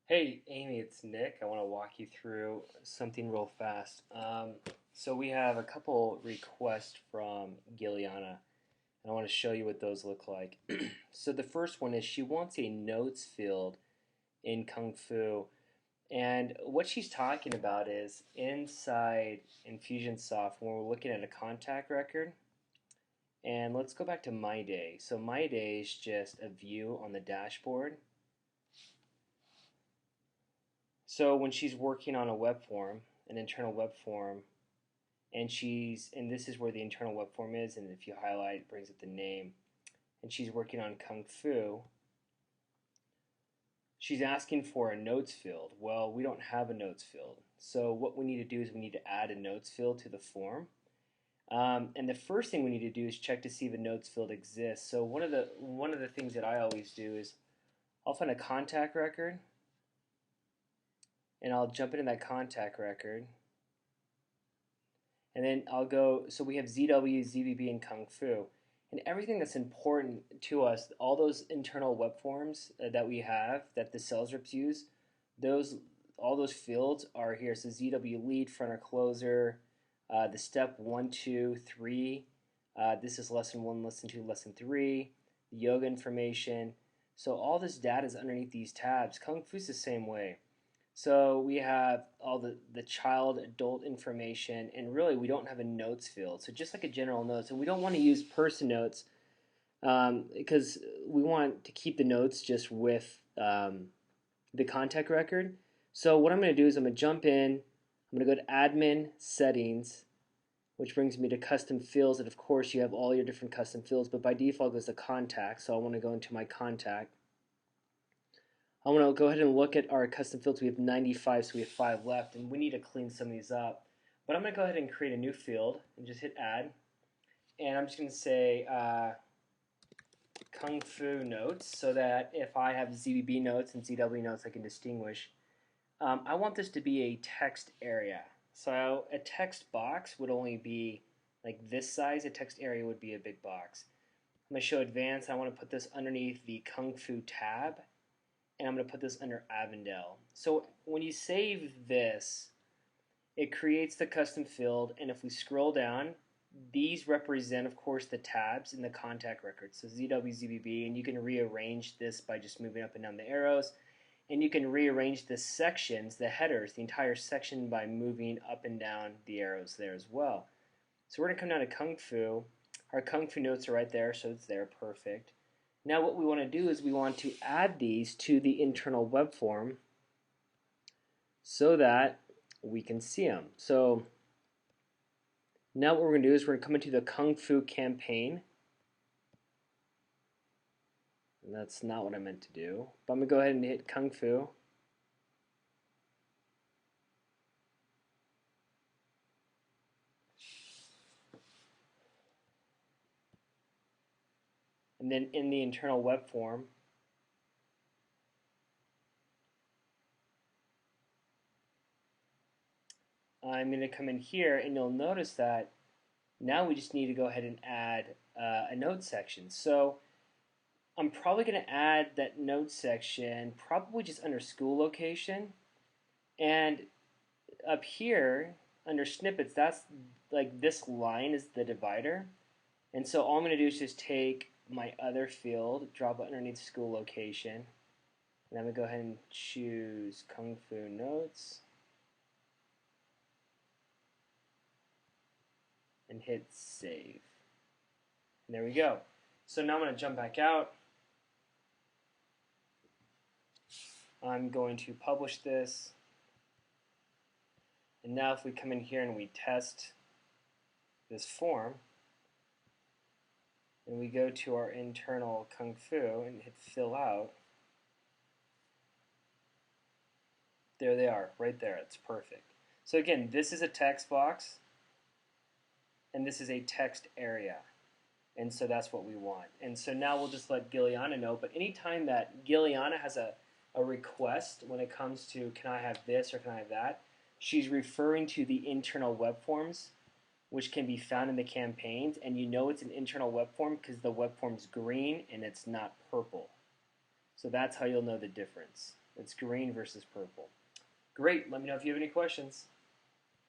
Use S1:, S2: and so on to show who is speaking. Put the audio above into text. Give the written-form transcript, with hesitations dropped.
S1: Hey, Amy, it's Nick. I want to walk you through something real fast. So we have a couple requests from Giliana, and I want to show you what those look like. So the first one is she wants a notes field in Kung Fu, and what she's talking about is inside Infusionsoft when we're looking at a contact record. And let's go back to My Day. So My Day is just a view on the dashboard. So when she's working on a web form, an internal web form, and this is where the internal web form is, and if you highlight, it brings up the name, and she's working on Kung Fu, she's asking for a notes field. Well, we don't have a notes field. So what we need to do is we need to add a notes field to the form. And the first thing we need to do is check to see if a notes field exists. So one of the things that I always do is I'll find a contact record, and I'll jump into that contact record, and then I'll go, so we have ZW, ZBB, and Kung Fu. And everything that's important to us, all those internal web forms that we have that the sales reps use, those all those fields are here. So ZW lead, fronter, closer, the step 1, 2, 3. This is lesson 1, lesson 2, lesson 3. The yoga information. So all this data is underneath these tabs. Kung Fu is the same way. So we have all the child adult information, and really we don't have a notes field. So just like a general notes, and we don't want to use person notes because we want to keep the notes just with the contact record. So what I'm going to do is I'm going to jump in, I'm going to go to admin settings, which brings me to custom fields, and of course you have all your different custom fields, but by default it goes to contact. So I want to go into my contact. I want to go ahead and look at our custom fields. We have 95, so we have 5 left, and we need to clean some of these up. But I'm going to go ahead and create a new field and just hit add. And I'm just going to say Kung Fu notes so that if I have ZBB notes and ZW notes, I can distinguish. I want this to be a text area. So a text box would only be like this size. A text area would be a big box. I'm going to show advanced. I want to put this underneath the Kung Fu tab, and I'm going to put this under Avondale. So when you save this, it creates the custom field, and if we scroll down, these represent, of course, the tabs in the contact record. So ZW, ZBB, and you can rearrange this by just moving up and down the arrows, and you can rearrange the sections, the headers, the entire section by moving up and down the arrows there as well. So we're going to come down to Kung Fu. Our Kung Fu notes are right there, so it's there, perfect. Now what we want to do is we want to add these to the internal web form so that we can see them. So now what we're going to do is we're going to come into the Kung Fu campaign. And that's not what I meant to do. But I'm going to go ahead and hit Kung Fu. And then in the internal web form, I'm going to come in here, and you'll notice that now we just need to go ahead and add a note section. So I'm probably going to add that note section probably just under school location. And up here under snippets, that's like this line is the divider. And so all I'm going to do is just take my other field, drop it underneath school location, and I'm going to go ahead and choose Kung Fu Notes and hit save. And there we go. So now I'm going to jump back out. I'm going to publish this. And now if we come in here and we test this form, and we go to our internal Kung Fu and hit fill out, there they are, right there. It's perfect. So again, this is a text box, and this is a text area. And so that's what we want. And so now we'll just let Giliana know. But anytime that Giliana has a request when it comes to can I have this or can I have that, she's referring to the internal web forms, which can be found in the campaigns. And you know it's an internal web form because the web form's green and it's not purple. So that's how you'll know the difference. It's green versus purple. Great. Let me know if you have any questions.